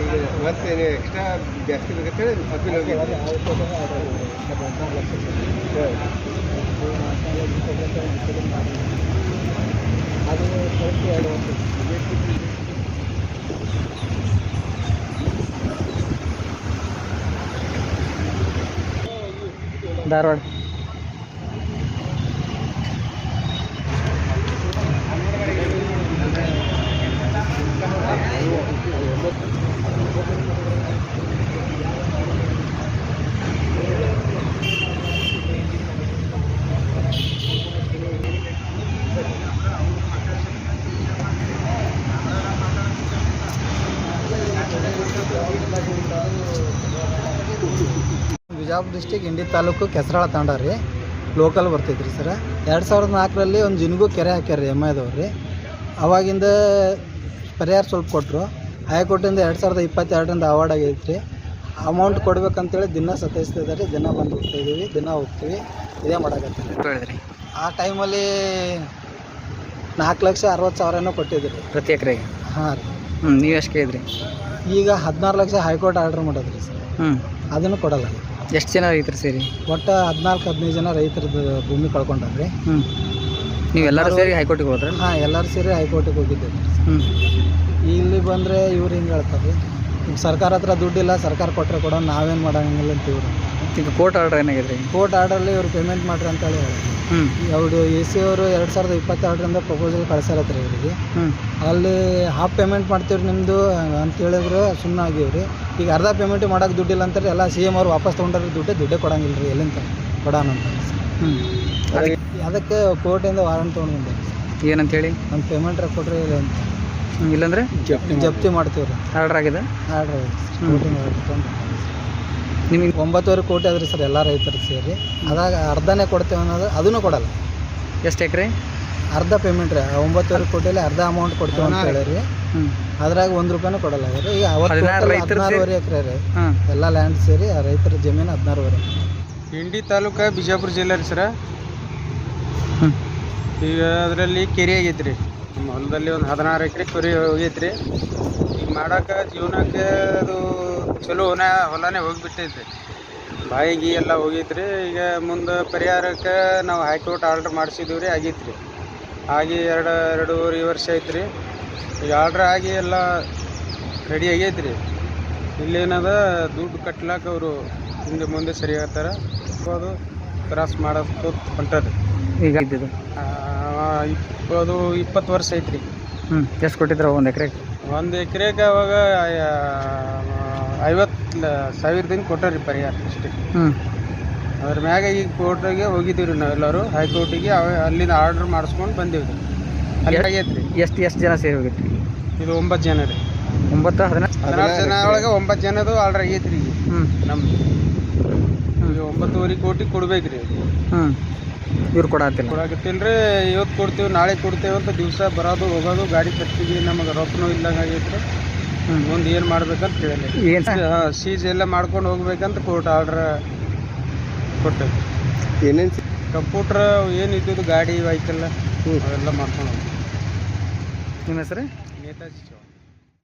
ಈಗ ಮತ್ತೆ ಎಕ್ಸ್ಟ್ರಾ ಜಾಸ್ತಿ ಬೇಕಂತೇಳಿ ಅಪೀಲ್ ಹೋಗಿದ್ದೆ. ಧಾರವಾಡ ಬಿಜಾಪುರ ಡಿಸ್ಟಿಕ್ ಇಂಡಿ ತಾಲೂಕು ಕೆಸರಾಳ ತಾಂಡ ರೀ, ಲೋಕಲ್ ಬರ್ತೈತ್ರಿ ಸರ. 2004ರಲ್ಲಿ ಒಂದು ಜಿನ್ಗೂ ಕೆರೆ ಹಾಕ್ಯಾರ ರೀ ಎಮ್ಐದವ್ರು ರೀ. ಅವಾಗಿಂದ ಪರಿಹಾರ ಸ್ವಲ್ಪ ಕೊಟ್ಟರು. ಹೈಕೋರ್ಟಿಂದ 2022ರಿಂದ ಅವಾರ್ಡ್ ಆಗೈತೆ ರೀ. ಅಮೌಂಟ್ ಕೊಡ್ಬೇಕಂತೇಳಿ ದಿನ ಸತಾಯಿಸ್ತಿದ್ದಾರೆ. ದಿನ ಬಂದು ಹೋಗ್ತಾಯಿದ್ದೀವಿ, ದಿನ ಹೋಗ್ತೀವಿ, ಇದೇ ಮಾಡಕತ್ತೀವಿ ಹೇಳಿದ್ರಿ. ಆ ಟೈಮಲ್ಲಿ 4,60,000 ಕೊಟ್ಟಿದ್ರಿ ಪ್ರತಿ ಎಕರೆಗೆ. ಹಾಂ ರೀ. ನೀವು ಎಷ್ಟು ಕೇಳಿದ್ರಿ? ಈಗ 16 ಲಕ್ಷ ಹೈಕೋರ್ಟ್ ಆರ್ಡರ್ ಮಾಡೋದ್ರಿ ಸರ್. ಅದನ್ನು ಕೊಡಲ್ಲ. ಎಷ್ಟು ಜನ ರೈತರು ಸೇರಿ? ಒಟ್ಟು 14-15 ಜನ ರೈತರದ್ದು ಭೂಮಿ ಕಳ್ಕೊಂಡ್ರಿ. ನೀವೆಲ್ಲರೂ ಸೇರಿ ಹೈಕೋರ್ಟಿಗೆ ಹೋದ್ರೆ? ಹಾಂ, ಎಲ್ಲರೂ ಸೇರಿ ಹೈಕೋರ್ಟಿಗೆ ಹೋಗಿದ್ದೇವೆ. ಇಲ್ಲಿ ಬಂದರೆ ಇವ್ರು ಹಿಂಗೆ ಹೇಳ್ತಾರೆ, ಈಗ ಸರ್ಕಾರ ಹತ್ರ ದುಡ್ಡಿಲ್ಲ, ಸರ್ಕಾರ ಕೊಟ್ಟರೆ ಕೊಡೋ, ನಾವೇನು ಮಾಡೋಂಗಿಲ್ಲ ಅಂತ ಇವರು. ಈಗ ಕೋರ್ಟ್ ಆರ್ಡರ್ ಏನಾಗಿದೆ? ಕೋರ್ಟ್ ಆರ್ಡರ್ಲಿ ಇವ್ರು ಪೇಮೆಂಟ್ ಮಾಡ್ರಿ ಅಂತೇಳಿ ಹೇಳಿ ಅವರು AC ಅವರು 2022ರಿಂದ ಪ್ರಪೋಸಲ್ ಕಳ್ಸಾರತ್ರಿ ಇವರಿಗೆ. ಅಲ್ಲಿ ಹಾಫ್ ಪೇಮೆಂಟ್ ಮಾಡ್ತೀವ್ರಿ ನಿಮ್ಮದು ಅಂತ ಹೇಳಿದ್ರು, ಸುಮ್ಮನೆ ಆಗಿವ್ರಿ. ಈಗ ಅರ್ಧ ಪೇಮೆಂಟ್ ಮಾಡೋಕೆ ದುಡ್ಡಿಲ್ಲ ಅಂತಾರೆ. ಎಲ್ಲ CM ಅವ್ರು ವಾಪಸ್ ತೊಗೊಂಡ್ರೆ ದುಡ್ಡೇ ಕೊಡೋಂಗಿಲ್ಲ ರೀ, ಎಲ್ಲಿಂದ ಕೊಡೋಣ ಅಂತ. ಅದಕ್ಕೆ ಕೋರ್ಟಿಂದ ವಾರಂಟ್ ತೊಗೊಂಡು ಬಂದೆ. ಏನಂತೇಳಿ? ಒಂದು ಪೇಮೆಂಟ್ ಕೊಡ್ರಿ ಅಂತ, ಇಲ್ಲಾಂದರೆ ಜಪ್ತಿ ಮಾಡ್ತೀವ್ರಿ. ಆರ್ಡರ್ ಆಗಿದೆ? ಆರ್ಡರ್ ಆಗಿದೆ. ನಿಮಗೆ 9.5 ಕೋಟಿ ಆದ್ರಿ ಸರ್ ಎಲ್ಲ ರೈತರು ಸೇರಿ. ಅದಾಗ ಅರ್ಧನೇ ಕೊಡ್ತೇವೆ ಅನ್ನೋದು, ಅದನ್ನು ಕೊಡಲ್ಲ. ಎಷ್ಟು ಎಕರೆ? ಅರ್ಧ ಪೇಮೆಂಟ್ ರೀ. 9.5 ಕೋಟಿಯಲ್ಲಿ ಅರ್ಧ ಅಮೌಂಟ್ ಕೊಡ್ತೇವೆ ಅಂತ ಹೇಳಿರಿ. ಅದ್ರಾಗ 1 ರೂಪಾಯಿನೂ ಕೊಡಲ್ಲ ರೀ. ಈಗ 16.5 ಎಕರೆ ರೀ ಎಲ್ಲ ಲ್ಯಾಂಡ್ ಸೇರಿ. ಆ ರೈತರ ಜಮೀನು 16.5. ಇಂಡಿ ತಾಲೂಕು ಬಿಜಾಪುರ ಜಿಲ್ಲೆ ರೀ ಸರ. ಈಗ ಅದರಲ್ಲಿ ಕೆರೆ ಆಗೈತೆ ರೀ. ನಮ್ಮ ಹೊಲದಲ್ಲಿ ಒಂದು 16 ಎಕರೆ ಕೆರೆ ಹೋಗೈತೆ ರೀ. ಈಗ ಮಾಡೋಕೆ ಜೀವನಕ್ಕೆ ಅದು ಚಲೋ ಹೊಲನೇ ಹೋಗಿಬಿಟ್ಟೈತೆ. ಬಾಯಿಗೆ ಎಲ್ಲ ಹೋಗೈತೆ ರೀ. ಈಗ ಮುಂದೆ ಪರಿಹಾರಕ್ಕೆ ನಾವು ಹೈಕೋರ್ಟ್ ಆರ್ಡ್ರ್ ಮಾಡಿಸಿದ್ದೀವಿ ರೀ, ಆಗೈತೆ ರೀ. ಆಗಿ 2.5 ವರ್ಷ ಐತೆ ರೀ. ಈಗ ಆರ್ಡ್ರ್ ಆಗಿ ಎಲ್ಲ ರೆಡಿ ಆಗೈತೆ ರೀ. ಇಲ್ಲೇನದ ದುಡ್ಡು ಕಟ್ಲಾಕ ಅವರು ಹಿಂದೆ ಮುಂದೆ ಸರಿ ಆಗ್ತಾರೆ. ಅದು ಕ್ರಾಸ್ ಮಾಡೋದು ಹೊಂಟದ. ಈಗ ಅದು 20 ವರ್ಷ ಐತ್ರಿ. ಎಷ್ಟು ಕೊಟ್ಟಿದ್ರ ಒಂದು ಎಕರೆಗೆ? ಒಂದು ಎಕರೆಗೆ ಅವಾಗ 50,000 ಕೊಟ್ಟಾರ್ರಿ ಪರಿಹಾರ ಅಷ್ಟೇ. ಅದ್ರ ಮ್ಯಾಗ ಈಗ ಕೋರ್ಟಿಗೆ ಹೋಗಿದ್ದೀವಿ ರೀ ನಾವೆಲ್ಲರೂ, ಹೈಕೋರ್ಟಿಗೆ. ಅಲ್ಲಿಂದ ಆರ್ಡ್ರ್ ಮಾಡಿಸ್ಕೊಂಡು ಬಂದೀವಿ ರೀ. ಅಲ್ಲಿ ಆಗೈತೆ ರೀ. ಎಷ್ಟು ಜನ ಸೇರಿ ಹೋಗಿದ್ರಿ? ಇದು 9 ಜನ ರೀ. 16 ಜನ ಒಳಗೆ 9 ಜನದು ಆರ್ಡ್ರ್ ಆಗೈತೆ ರೀ. ನಮ್ದು ಈಗ 9.5 ಕೋಟಿ ಕೊಡ್ಬೇಕು ರೀ. ಇವ್ರು ಕೊಡಾಕತ್ತಿಲ್ಲ ರೀ. ಇವತ್ತು ಕೊಡ್ತೀವಿ, ನಾಳೆ ಕೊಡ್ತೇವೆ ಅಂತ ದಿವಸ ಬರೋದು ಹೋಗೋದು, ಗಾಡಿ ಖರ್ಚಿಗೆ ನಮಗೆ ರೊಕ್ಕನೂ ಇಲ್ಲಂಗೆ ಆಗೈತೆ ರೀ. ಮುಂದೆ ಏನು ಮಾಡ್ಬೇಕಂತ ಕೇಳಿ ಸೀಜ್ ಎಲ್ಲ ಮಾಡ್ಕೊಂಡು ಹೋಗ್ಬೇಕಂತ ಕೋರ್ಟ್ ಆರ್ಡ್ರ್ ಕೊಟ್ಟೇವೆ. ಏನೇನು ಕಂಪ್ಯೂಟ್ರ್ ಏನು ಇದ್ದಿದ್ದು ಗಾಡಿ ವೆಹಿಕಲ್ ಅವೆಲ್ಲ ಮಾಡ್ಕೊಂಡು ಹೋಗ್ತೀವಿ. ನಿಮ್ಮ ಹೆಸರು? ನೇತಾಜಿ.